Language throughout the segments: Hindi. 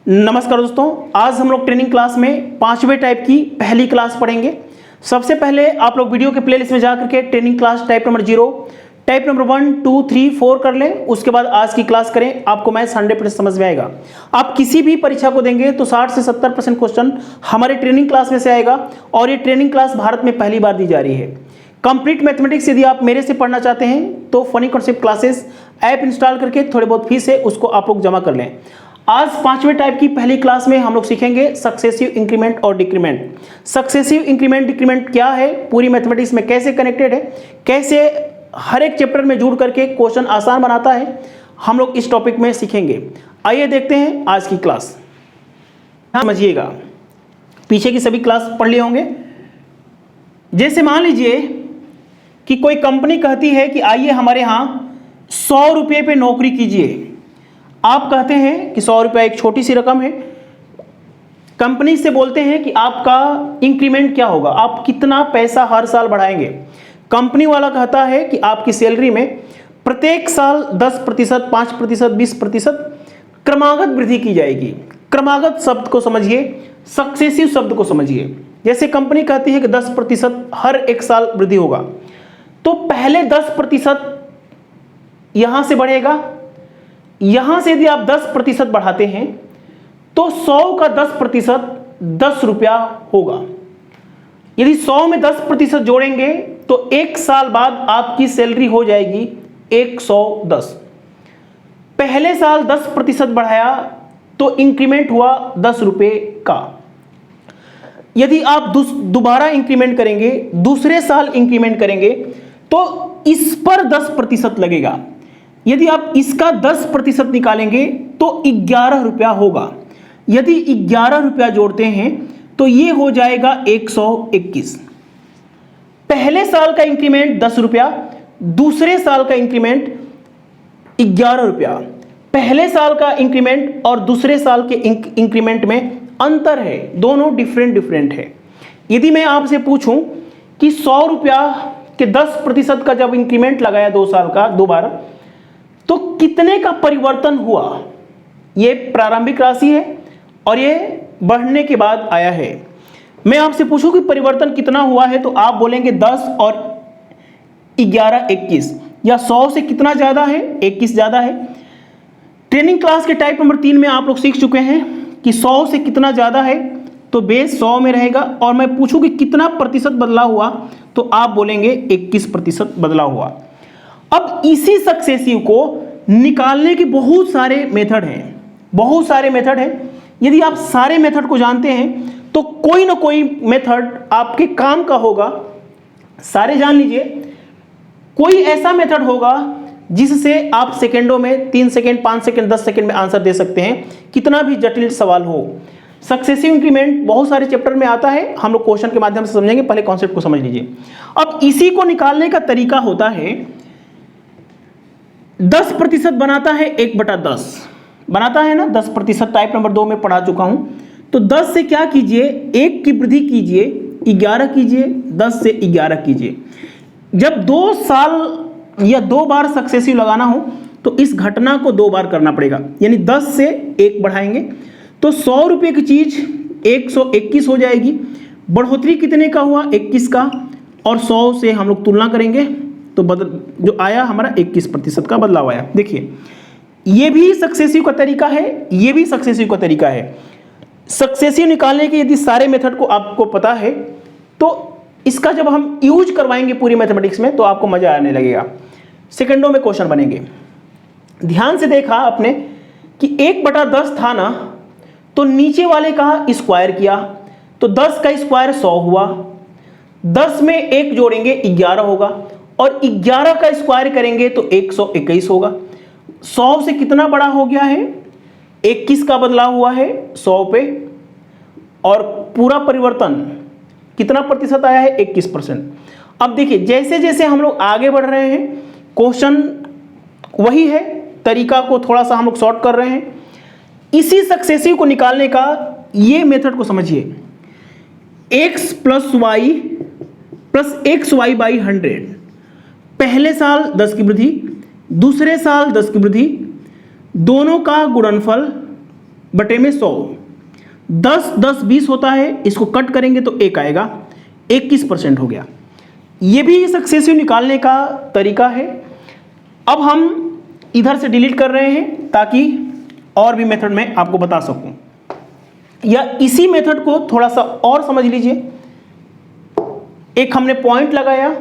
नमस्कार दोस्तों, आज हम लोग ट्रेनिंग क्लास में 5वें टाइप की पहली क्लास पढ़ेंगे। सबसे पहले आप लोग वीडियो के प्लेलिस्ट में जाकर के training class type number 0, type number 1, 2, 3, 4 कर लें। उसके बाद आज की क्लास करें, आपको मैथ्स 100% समझ में आएगा। आप किसी भी परीक्षा को देंगे तो 60 से 70% क्वेश्चन हमारे ट्रेनिंग क्लास में से आएगा और ये ट्रेनिंग क्लास भारत में पहली बार दी जा रही है। कंप्लीट मैथमेटिक्स यदि आप मेरे से पढ़ना चाहते हैं तो funny concept classes app install करके थोड़े बहुत फीस है उसको आप लोग जमा कर लें। आज 5वें टाइप की पहली क्लास में हम लोग सीखेंगे सक्सेसिव इंक्रीमेंट और डिक्रीमेंट। सक्सेसिव इंक्रीमेंट डिक्रीमेंट क्या है, पूरी मैथमेटिक्स में कैसे कनेक्टेड है, कैसे हर एक चैप्टर में जुड़ करके क्वेश्चन आसान बनाता है, हम लोग इस टॉपिक में सीखेंगे। आइए देखते हैं आज की क्लास। समझिएगा, पीछे की सभी क्लास पढ़ लिए होंगे। जैसे मान लीजिए कि कोई कंपनी कहती है कि आइए हमारे यहाँ 100 रुपये पे नौकरी कीजिए। आप कहते हैं कि 100 रुपया एक छोटी सी रकम है। कंपनी से बोलते हैं कि आपका इंक्रीमेंट क्या होगा, आप कितना पैसा हर साल बढ़ाएंगे। कंपनी वाला कहता है कि आपकी सैलरी में प्रत्येक साल 10%, 5%, 20% क्रमागत वृद्धि की जाएगी। क्रमागत शब्द को समझिए, सक्सेसिव शब्द को समझिए। जैसे कंपनी कहती है कि 10% हर एक साल वृद्धि होगा, तो पहले 10% यहां से बढ़ेगा। यहां से यदि आप 10% बढ़ाते हैं तो 100 का 10% 10 रुपया होगा। यदि 100 में 10% जोड़ेंगे तो एक साल बाद आपकी सैलरी हो जाएगी 110। पहले साल 10% बढ़ाया तो इंक्रीमेंट हुआ 10 रुपये का। यदि आप दोबारा इंक्रीमेंट करेंगे, दूसरे साल इंक्रीमेंट करेंगे तो इस पर 10% लगेगा। यदि आप इसका 10% निकालेंगे तो 11 रुपया होगा। यदि 11 रुपया जोड़ते हैं तो ये हो जाएगा 121। पहले साल का इंक्रीमेंट 10 रुपया, दूसरे साल का इंक्रीमेंट 11 रुपया। पहले साल का इंक्रीमेंट और दूसरे साल के इंक्रीमेंट में अंतर है, दोनों डिफरेंट है। यदि मैं आपसे पूछूं कि 100 रुपया के 10% का जब इंक्रीमेंट लगाया 2 साल का 2 बार, तो कितने का परिवर्तन हुआ। ये प्रारंभिक राशि है और ये बढ़ने के बाद आया है। मैं आपसे पूछूं कि परिवर्तन कितना हुआ है तो आप बोलेंगे 10 और 11 21, या 100 से कितना ज्यादा है, 21 ज्यादा है। ट्रेनिंग क्लास के टाइप नंबर 3 में आप लोग सीख चुके हैं कि 100 से कितना ज्यादा है तो बेस 100 में रहेगा, और मैं पूछूं कि कितना प्रतिशत बदलाव हुआ तो आप बोलेंगे 21% बदलाव हुआ। अब इसी सक्सेसिव को निकालने के बहुत सारे मेथड हैं, यदि आप सारे मेथड को जानते हैं तो कोई ना कोई मेथड आपके काम का होगा। सारे जान लीजिए, कोई ऐसा मेथड होगा जिससे आप सेकंडों में 3 सेकंड, 5 सेकंड, 10 सेकंड में आंसर दे सकते हैं, कितना भी जटिल सवाल हो। सक्सेसिव इंक्रीमेंट बहुत सारे चैप्टर में आता है, हम लोग क्वेश्चन के माध्यम से समझेंगे। पहले कॉन्सेप्ट को समझ लीजिए। अब इसी को निकालने का तरीका होता है, 10% बनाता है 1/10 बनाता है ना, 10% टाइप नंबर 2 में पढ़ा चुका हूं। तो 10 से क्या कीजिए, 1 की वृद्धि कीजिए, 11 कीजिए, 10 से 11 कीजिए। जब 2 साल या 2 बार सक्सेसिव लगाना हो तो इस घटना को 2 बार करना पड़ेगा, यानी 10 से 1 बढ़ाएंगे तो 100 रुपये की चीज 121 हो जाएगी। बढ़ोतरी कितने का हुआ, 21 का, और 100 से हम लोग तुलना करेंगे तो जो आया हमारा 21% का बदलाव आया। देखिए, ये भी सक्सेसिव का तरीका है, ये भी सक्सेसिव का तरीका है। सक्सेसिव निकालने के यदि सारे मेथड को आपको पता है तो इसका जब हम यूज करवाएंगे पूरी मैथमेटिक्स में तो आपको मजा आने लगेगा। सेकंडों में क्वेश्चन बनेंगे। ध्यान से देखा आपने कि 1/10 था ना, तो नीचे वाले का स्क्वायर किया तो 10 का स्क्वायर 100 हुआ। 10 में 1 जोड़ेंगे 11 होगा, और 11 का स्क्वायर करेंगे तो 121 होगा। 100 से कितना बड़ा हो गया है, 21 का बदलाव हुआ है 100 पे, और पूरा परिवर्तन कितना प्रतिशत आया है, 21%। अब देखिए, जैसे जैसे हम लोग आगे बढ़ रहे हैं, क्वेश्चन वही है, तरीका को थोड़ा सा हम लोग शॉर्ट कर रहे हैं। इसी सक्सेसिव को निकालने का ये मेथड को समझिए, x + y + xy/100। पहले साल 10 की वृद्धि, दूसरे साल 10 की वृद्धि, दोनों का गुणनफल बटे में 100, 10 10 20 होता है, इसको कट करेंगे तो 1 आएगा, 21% हो गया। ये भी सक्सेसिव निकालने का तरीका है। अब हम इधर से डिलीट कर रहे हैं ताकि और भी मेथड में आपको बता सकूं, या इसी मेथड को थोड़ा सा और समझ लीजिए। एक हमने पॉइंट लगाया,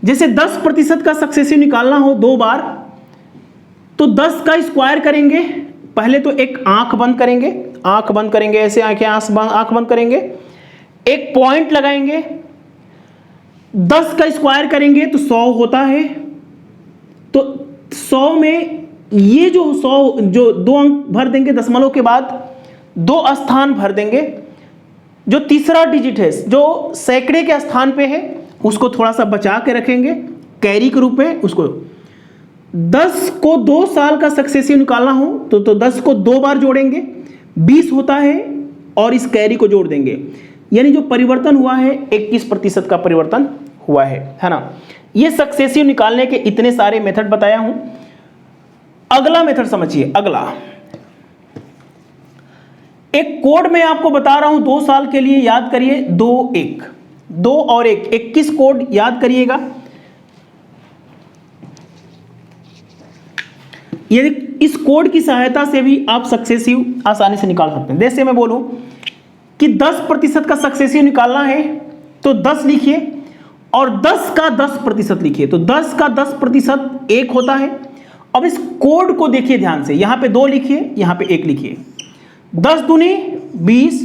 जैसे 10% का सक्सेसिव निकालना हो 2 बार, तो 10 का स्क्वायर करेंगे। पहले तो एक आंख बंद करेंगे, आंख बंद करेंगे, ऐसे आंख बंद करेंगे, एक पॉइंट लगाएंगे, 10 का स्क्वायर करेंगे तो 100 होता है। तो 100 में ये जो 100 जो 2 अंक भर देंगे, दशमलव के बाद 2 स्थान भर देंगे। जो तीसरा डिजिट है जो सैकड़े के स्थान पे है, उसको थोड़ा सा बचा के रखेंगे कैरी के रूप में। उसको 10 को 2 साल का सक्सेसिव निकालना हो तो 10 को 2 बार जोड़ेंगे, 20 होता है, और इस कैरी को जोड़ देंगे। यानी जो परिवर्तन हुआ है 21% का परिवर्तन हुआ है ना। ये सक्सेसिव निकालने के इतने सारे मेथड बताया हूं। अगला मेथड समझिए। अगला एक कोड मैं आपको बता रहा हूं 2 साल के लिए, याद करिए। 2 और 1 21 कोड याद करिएगा। ये इस कोड की सहायता से भी आप सक्सेसिव आसानी से निकाल सकते हैं। जैसे मैं बोलूं कि 10% का सक्सेसिव निकालना है तो 10 लिखिए और 10 का 10% लिखिए। तो 10 का 10% 1 होता है। अब इस कोड को देखिए ध्यान से, यहां पे 2 लिखिए, यहां पे 1 लिखिए। 10 दूनी 20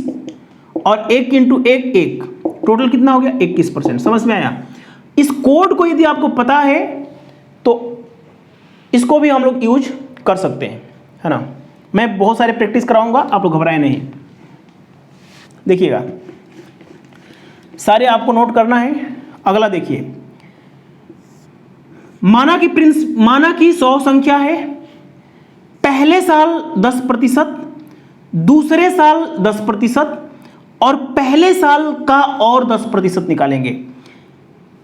और 1 इंटू 1 1, टोटल कितना हो गया 21%। समझ में आया? इस कोड को यदि आपको पता है तो इसको भी हम लोग यूज कर सकते हैं, है ना। मैं बहुत सारे प्रैक्टिस कराऊंगा, आप लोग घबराए नहीं। देखिएगा, सारे आपको नोट करना है। अगला देखिए, माना कि 100 संख्या है, पहले साल 10%, दूसरे साल 10% और पहले साल का और 10% निकालेंगे।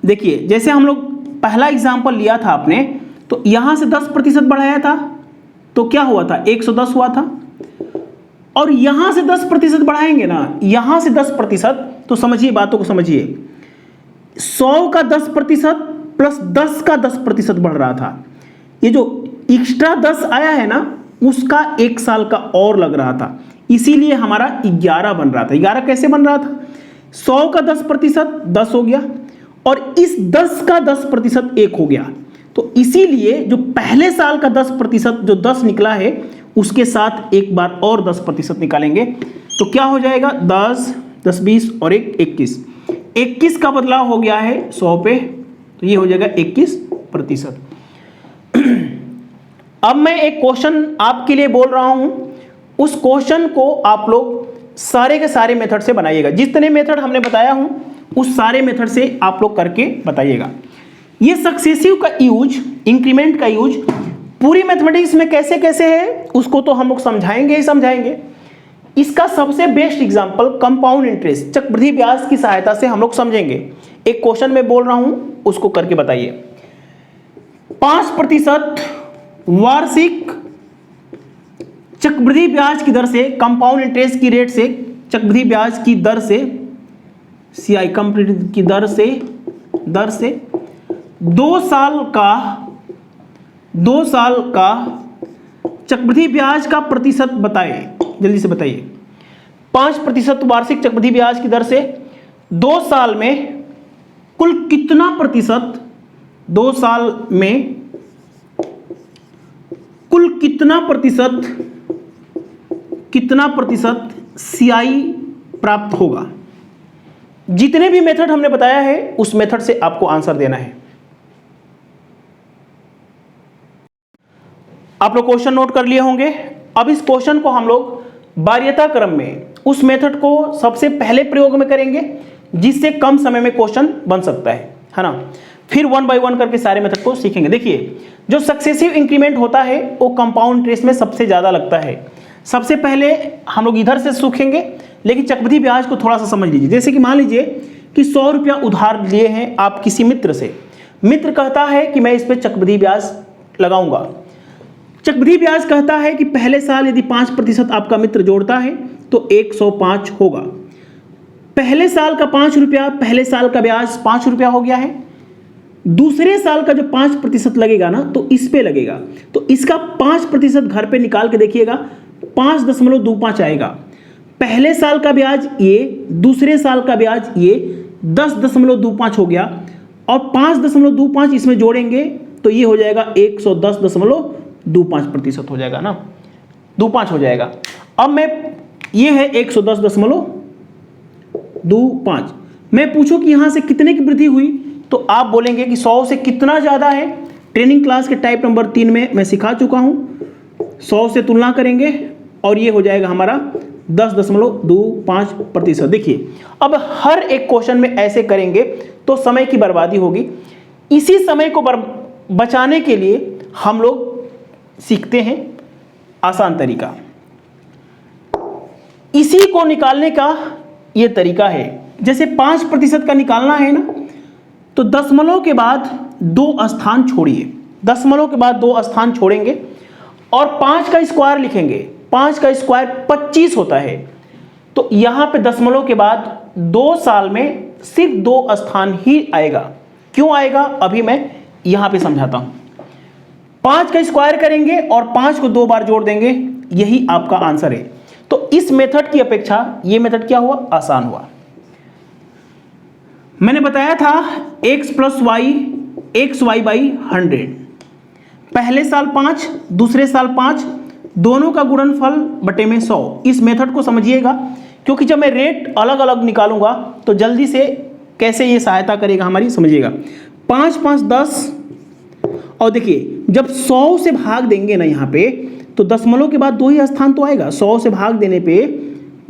देखिए, जैसे हम लोग पहला एग्जाम्पल लिया था आपने, तो यहां से 10% बढ़ाया था तो क्या हुआ था 110 हुआ था, और यहां से 10% बढ़ाएंगे ना, यहां से 10%, तो समझिए, बातों को समझिए। 100 का 10% प्लस 10 का 10% बढ़ रहा था। ये जो एक्स्ट्रा 10 आया है ना, उसका 1 साल का और लग रहा था, इसीलिए हमारा 11 बन रहा था। 11 कैसे बन रहा था? 100 का 10% 10 हो गया, और इस 10 का 10% 1 हो गया। तो इसीलिए जो पहले साल का 10% जो 10 निकला है, उसके साथ एक बार और 10% निकालेंगे तो क्या हो जाएगा? 10 10 20 और 1 21। 21 का बदलाव हो गया है 100 पे, तो ये हो जाएगा 21%। अब मैं एक क्वेश्चन आपके लिए बोल रहा हूं, उस क्वेश्चन को आप लोग सारे के सारे मेथड से बनाइएगा। जितने मेथड हमने बताया हूं उस सारे मेथड से आप लोग करके बताइएगा। ये सक्सेसिव का यूज, इंक्रीमेंट का यूज पूरी मैथमेटिक्स में कैसे कैसे है उसको तो हम लोग समझाएंगे ही समझाएंगे। इसका सबसे बेस्ट एग्जांपल कंपाउंड इंटरेस्ट, चक्रवृद्धि ब्याज की सहायता से हम लोग समझेंगे। एक क्वेश्चन में बोल रहा हूं, उसको करके बताइए। 5% वार्षिक चक्रवृद्धि ब्याज की दर से, कंपाउंड इंटरेस्ट की रेट से, चक्रवृद्धि ब्याज की दर से, CI कंपाउंड की दर से 2 साल का चक्रवृद्धि ब्याज का प्रतिशत बताइए। जल्दी से बताइए। 5% वार्षिक चक्रवृद्धि ब्याज की दर से 2 साल में कुल कितना प्रतिशत, 2 साल में कुल कितना प्रतिशत CI प्राप्त होगा? जितने भी मेथड हमने बताया है उस मेथड से आपको आंसर देना है। आप लोग क्वेश्चन नोट कर लिए होंगे। अब इस क्वेश्चन को हम लोग वरीयता क्रम में उस मेथड को सबसे पहले प्रयोग में करेंगे जिससे कम समय में क्वेश्चन बन सकता है ना। फिर 1 बाय 1 करके सारे मेथड को सीखेंगे। देखिए, जो सक्सेसिव इंक्रीमेंट होता है वो कंपाउंड इंटरेस्ट में सबसे ज्यादा लगता है। सबसे पहले हम लोग इधर से सीखेंगे, लेकिन चक्रवृद्धि ब्याज को थोड़ा सा समझ लीजिए। जैसे कि मान लीजिए कि 100 रुपया उधार लिए हैं आप किसी मित्र से। मित्र कहता है कि मैं इस पर चक्रवृद्धि ब्याज लगाऊंगा। चक्रवृद्धि ब्याज कहता है कि पहले साल यदि 5% आपका मित्र जोड़ता है तो 105 होगा। पहले साल का 5 रुपया, पहले साल का ब्याज 5 रुपया हो गया है। दूसरे साल का जो 5% लगेगा ना तो इस पे लगेगा, तो इसका 5% घर पे निकाल के देखिएगा 5.25 आएगा। पहले साल का ब्याज ये, दूसरे साल का ब्याज ये 10.25 हो गया और 5.25 इसमें जोड़ेंगे तो ये हो जाएगा 110.25% हो जाएगा ना, 25 हो जाएगा। अब मैं, ये है 110.25, मैं पूछूं कि यहां से कितने की वृद्धि हुई तो आप बोलेंगे कि 100 से कितना ज्यादा है। ट्रेनिंग क्लास के टाइप नंबर 3 में मैं सिखा चुका हूं, 100 से तुलना करेंगे और ये हो जाएगा हमारा 10.25%। देखिए अब हर एक क्वेश्चन में ऐसे करेंगे तो समय की बर्बादी होगी। इसी समय को बचाने के लिए हम लोग सीखते हैं आसान तरीका। इसी को निकालने का ये तरीका है। जैसे 5% का निकालना है ना तो दशमलव के बाद 2 स्थान छोड़िए, दशमलव के बाद 2 स्थान छोड़ेंगे और 5 का स्क्वायर लिखेंगे। 5 का स्क्वायर 25 होता है, तो यहां पे दशमलव के बाद 2 साल में सिर्फ 2 स्थान ही आएगा। क्यों आएगा अभी मैं यहां पे समझाता हूं। 5 का स्क्वायर करेंगे और 5 को 2 बार जोड़ देंगे, यही आपका आंसर है। तो इस मेथड की अपेक्षा ये मेथड क्या हुआ, आसान हुआ। मैंने बताया था x + y xy/100, पहले साल 5, दूसरे साल 5, दोनों का गुणनफल बटे में 100। इस मेथड को समझिएगा क्योंकि जब मैं रेट अलग अलग निकालूंगा तो जल्दी से कैसे ये सहायता करेगा हमारी, समझिएगा। 5 × 5 = 10 और देखिए जब 100 से भाग देंगे ना यहाँ पे तो दशमलव के बाद 2 ही स्थान तो आएगा। 100 से भाग देने पे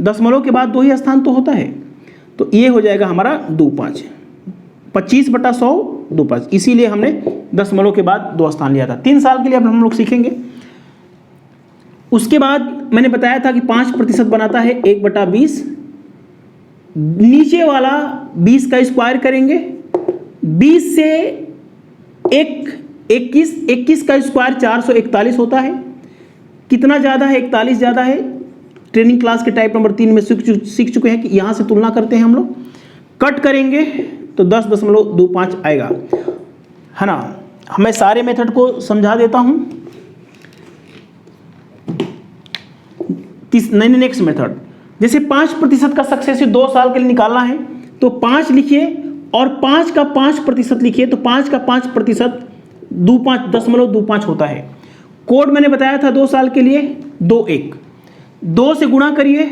दशमलव के बाद 2 ही स्थान तो होता है, तो ये हो जाएगा हमारा 25, 25/100 25। इसीलिए हमने दशमलव के बाद 2 स्थान लिया था। 3 साल के लिए अब हम लोग सीखेंगे। उसके बाद मैंने बताया था कि 5% बनाता है 1/20, नीचे वाला 20 का स्क्वायर करेंगे, 20 से 21 का स्क्वायर 441 होता है। कितना ज़्यादा है, 41 ज़्यादा है। ट्रेनिंग क्लास के टाइप नंबर 3 में सीख चुके हैं कि यहाँ से तुलना करते हैं हम लोग, कट करेंगे तो 10.25 आएगा, है ना। मैं सारे मेथड को समझा देता हूँ। नेक्स्ट मेथड, जैसे 5% का सक्सेसिव 2 साल के लिए निकालना है तो 5 लिखिए और 5 का 5% लिखिए, तो 5 का 5% 25 होता है। कोड मैंने बताया था 2 साल के लिए 2 2 से गुणा करिए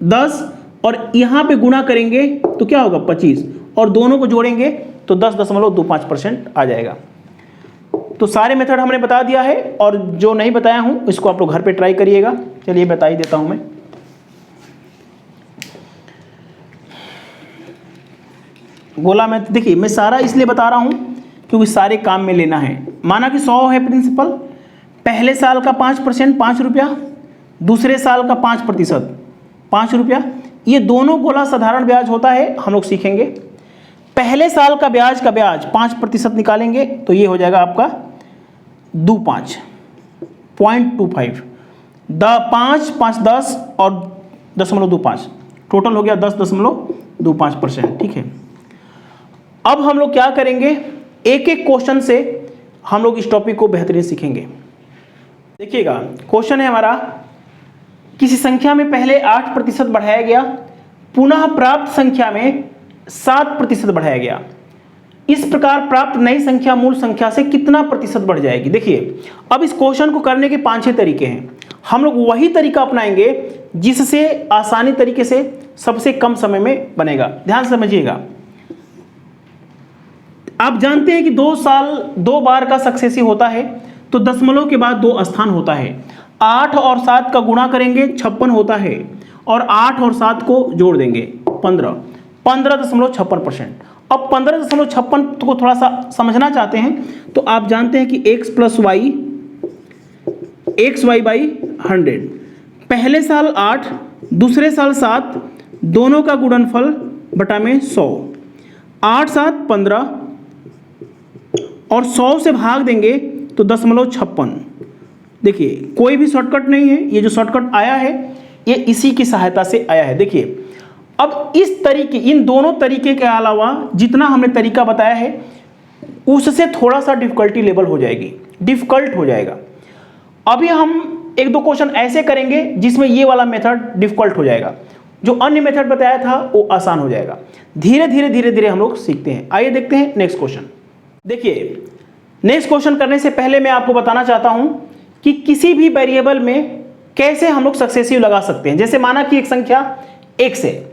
10 और यहाँ पे गुणा करेंगे तो क्या होगा 25 और दोनों को जोड़ेंगे तो 10.25% आ जाएगा। तो सारे मेथड हमने बता दिया है और जो नहीं बताया हूं इसको आप लोग घर पे ट्राई करिएगा। चलिए बता ही देता हूं मैं। गोला में देखिए मैं सारा इसलिए बता रहा हूं क्योंकि सारे काम में लेना है। माना कि 100 है प्रिंसिपल, पहले साल का 5% 5 रुपया, दूसरे साल का 5% 5 रुपया, ये दोनों गोला साधारण ब्याज होता है, हम लोग सीखेंगे। पहले साल का ब्याज 5% निकालेंगे तो ये हो जाएगा आपका 25.25, 5 5 10 और 0.25, टोटल हो गया 10.25%। ठीक है, अब हम लोग क्या करेंगे, एक एक क्वेश्चन से हम लोग इस टॉपिक को बेहतरीन सीखेंगे। देखिएगा क्वेश्चन है हमारा, किसी संख्या में पहले 8% बढ़ाया गया, पुनः प्राप्त संख्या में 7% बढ़ाया गया। इस प्रकार प्राप्त नई संख्या मूल संख्या से कितना प्रतिशत बढ़ जाएगी। देखिए अब इस क्वेश्चन को करने के 5-6 तरीके हैं। हम लोग वही तरीका अपनाएंगे जिससे आसानी तरीके से सबसे कम समय में बनेगा। ध्यान समझिएगा, आप जानते हैं कि 2 साल 2 बार का सक्सेसिव होता है तो दशमलव के बाद 2 स्थान होता है। 8 और 7 का गुणा करेंगे 56 होता है और 8 और 7 को जोड़ देंगे 15.56%। अब 15.56 को थोड़ा सा समझना चाहते हैं तो आप जानते हैं कि x + y xy/100, पहले साल 8 दूसरे साल 7, दोनों का गुणनफल बटा में 100, 8 7 15 और 100 से भाग देंगे तो 0.56 देखिए कोई भी शॉर्टकट नहीं है, ये जो शॉर्टकट आया है ये इसी की सहायता से आया है। देखिए अब इस तरीके, इन दोनों तरीके के अलावा जितना हमने तरीका बताया है उससे थोड़ा सा डिफिकल्टी लेवल हो जाएगी, डिफिकल्ट हो जाएगा। अभी हम एक दो क्वेश्चन ऐसे करेंगे जिसमें ये वाला मेथड डिफिकल्ट हो जाएगा, जो अन्य मेथड बताया था वो आसान हो जाएगा। धीरे धीरे हम लोग सीखते हैं। आइए देखते हैं नेक्स्ट क्वेश्चन। देखिए नेक्स्ट क्वेश्चन करने से पहले मैं आपको बताना चाहता हूं कि किसी भी वेरिएबल में कैसे हम लोग सक्सेसिव लगा सकते हैं। जैसे माना कि एक संख्या x है,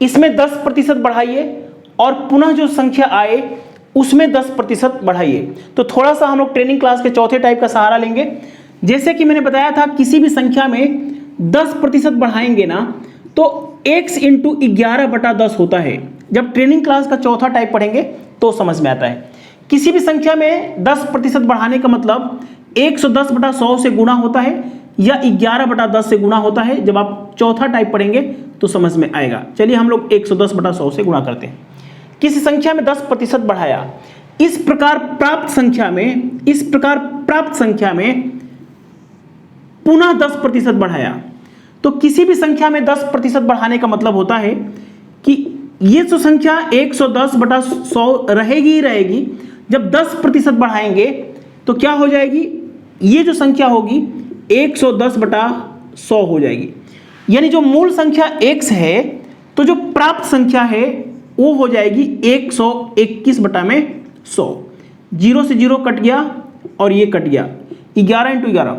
इसमें 10% बढ़ाइए और पुनः जो संख्या आए उसमें 10% बढ़ाइए। तो थोड़ा सा हम लोग ट्रेनिंग क्लास के चौथे टाइप का सहारा लेंगे। जैसे कि मैंने बताया था किसी भी संख्या में 10% बढ़ाएंगे ना तो x इंटू 11/10 होता है। जब ट्रेनिंग क्लास का चौथा टाइप पढ़ेंगे तो समझ में आता है। किसी भी संख्या में 10% बढ़ाने का मतलब 110/100 से गुणा होता है या 11/10 से गुणा होता है। जब आप चौथा टाइप पढ़ेंगे तो समझ में आएगा। चलिए हम लोग 110/100 से गुणा करते हैं। किसी संख्या में 10% बढ़ाया, इस प्रकार प्राप्त संख्या में पुनः 10% बढ़ाया। तो किसी भी संख्या में 10% बढ़ाने का मतलब होता है कि ये जो संख्या 110/100 रहेगी ही रहेगी। जब 10% बढ़ाएंगे तो क्या हो जाएगी, ये जो संख्या होगी 110/100 हो जाएगी। यानी जो मूल संख्या x है तो जो प्राप्त संख्या है वो हो जाएगी 121/100। 0 से 0 कट गया और ये कट गया, 11 इंटू 11।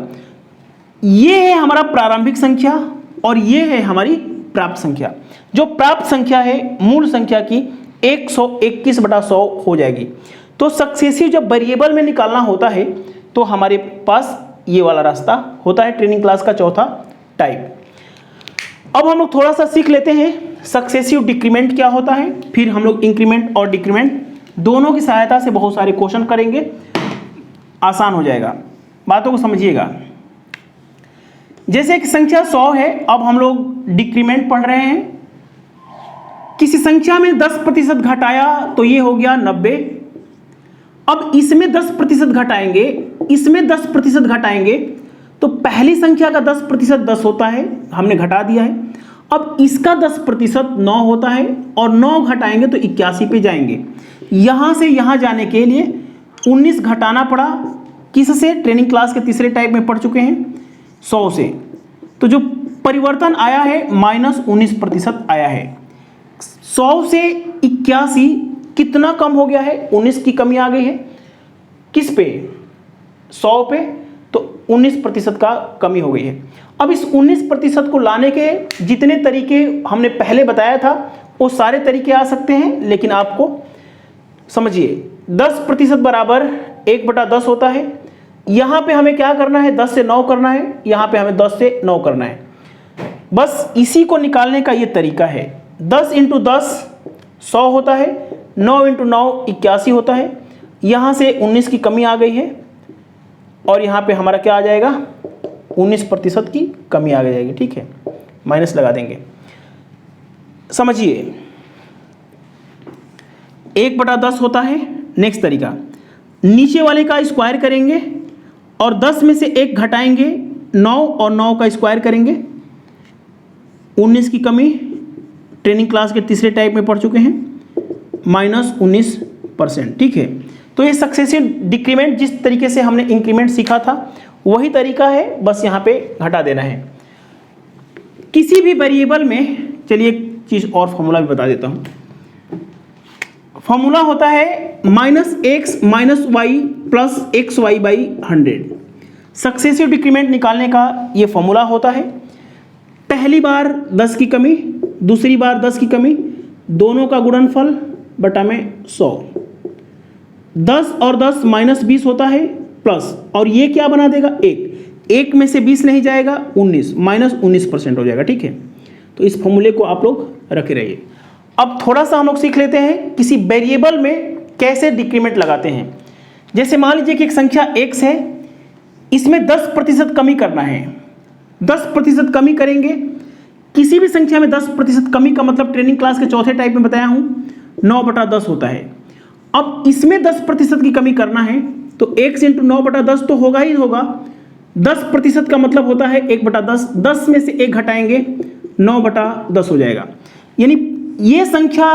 ये है हमारा प्रारंभिक संख्या और ये है हमारी प्राप्त संख्या। जो प्राप्त संख्या है मूल संख्या की 121/100 हो जाएगी। तो सक्सेसिव जब वेरिएबल में निकालना होता है तो हमारे पास ये वाला रास्ता होता है, ट्रेनिंग क्लास का चौथा टाइप। अब हम लोग थोड़ा सा सीख लेते हैं सक्सेसिव डिक्रीमेंट क्या होता है, फिर हम लोग इंक्रीमेंट और डिक्रीमेंट दोनों की सहायता से बहुत सारे क्वेश्चन करेंगे, आसान हो जाएगा। बातों को समझिएगा। जैसे कि संख्या 100 है, अब हम लोग डिक्रीमेंट पढ़ रहे हैं। किसी संख्या में 10% घटाया तो ये हो गया 90। अब इसमें 10% घटाएंगे, इसमें 10% घटाएंगे तो पहली संख्या का 10% 10 होता है, हमने घटा दिया है। अब इसका 10% 9 होता है और 9 घटाएंगे तो 81 पे जाएंगे। यहां से यहां जाने के लिए 19 घटाना पड़ा। किससे? ट्रेनिंग क्लास के तीसरे टाइप में पढ़ चुके हैं, 100 से। तो जो परिवर्तन आया है -19% आया है। 100 से 81 कितना कम हो गया है? 19 की कमी आ गई है। किस पे? 100 पे, तो 19% का कमी हो गई है। अब इस 19% को लाने के जितने तरीके हमने पहले बताया था वो सारे तरीके आ सकते हैं, लेकिन आपको समझिए 10% बराबर 1/10 होता है। यहां पे हमें क्या करना है? 10 से 9 करना है, यहां पे हमें 10 से 9 करना है। बस इसी को निकालने का ये तरीका है। 10 इंटू 10 100 होता है, 9 इंटू 9 81 होता है। यहां से 19 की कमी आ गई है और यहां पे हमारा क्या आ जाएगा? 19% की कमी आ जाएगी। ठीक है, माइनस लगा देंगे। समझिए 1/10 होता है। नेक्स्ट तरीका, नीचे वाले का स्क्वायर करेंगे और 10 में से 1 घटाएंगे, 9 और 9 का स्क्वायर करेंगे। 19 की कमी ट्रेनिंग क्लास के तीसरे टाइप में पढ़ चुके हैं, -19%। ठीक है, तो ये सक्सेसिव डिक्रीमेंट जिस तरीके से हमने इंक्रीमेंट सीखा था वही तरीका है, बस यहाँ पे घटा देना है। किसी भी वेरिएबल में, चलिए एक चीज़ और फॉर्मूला भी बता देता हूँ। फॉर्मूला होता है -x - y + xy/100। Successive decrement निकालने का ये फॉर्मूला होता है। पहली बार 10 की कमी, दूसरी बार 10 की कमी, दोनों का गुणनफल बटा में 100। 10 और 10 -20 होता है, प्लस, और ये क्या बना देगा? 1 में से 20 नहीं जाएगा, 19 -19% हो जाएगा। ठीक है, तो इस फॉर्मूले को आप लोग रखे रहिए। अब थोड़ा सा हम लोग सीख लेते हैं किसी वेरिएबल में कैसे डिक्रीमेंट लगाते हैं। जैसे मान लीजिए कि एक संख्या x है, इसमें 10% कमी करना है। 10% कमी करेंगे। किसी भी संख्या में 10% कमी का मतलब ट्रेनिंग क्लास के चौथे टाइप में बताया हूं, 9/10 होता है। अब इसमें 10% की कमी करना है तो x इंटू 9/10 तो होगा ही होगा। 10% का मतलब होता है 1/10, 10 में से 1 घटाएंगे 9/10 हो जाएगा। यानी ये संख्या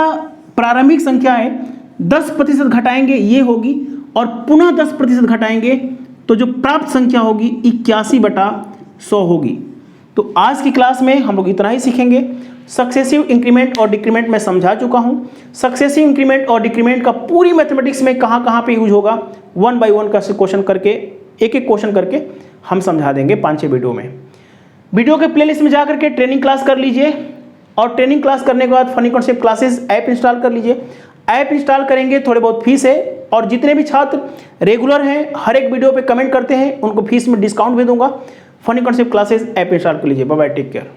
प्रारंभिक संख्या है, 10% घटाएंगे ये होगी और पुनः 10% घटाएंगे तो जो प्राप्त संख्या होगी 81/100 होगी। तो आज की क्लास में हम लोग इतना ही सीखेंगे। सक्सेसिव इंक्रीमेंट और डिक्रीमेंट मैं समझा चुका हूं। सक्सेसिव इंक्रीमेंट और डिक्रीमेंट का पूरी मैथमेटिक्स में कहां कहां पे यूज होगा 1 बाय 1 का क्वेश्चन करके, एक एक क्वेश्चन करके हम समझा देंगे 5-6 वीडियो में। वीडियो के प्लेलिस्ट में जाकर के ट्रेनिंग क्लास कर लीजिए और ट्रेनिंग क्लास करने के बाद funny concept classes app install कर लीजिए। ऐप इंस्टॉल करेंगे, थोड़े बहुत फीस है और जितने भी छात्र रेगुलर हैं, हर एक वीडियो पे कमेंट करते हैं, उनको फीस में डिस्काउंट भी दूंगा। Funny concept classes app install कर लीजिए। Bye bye, take care.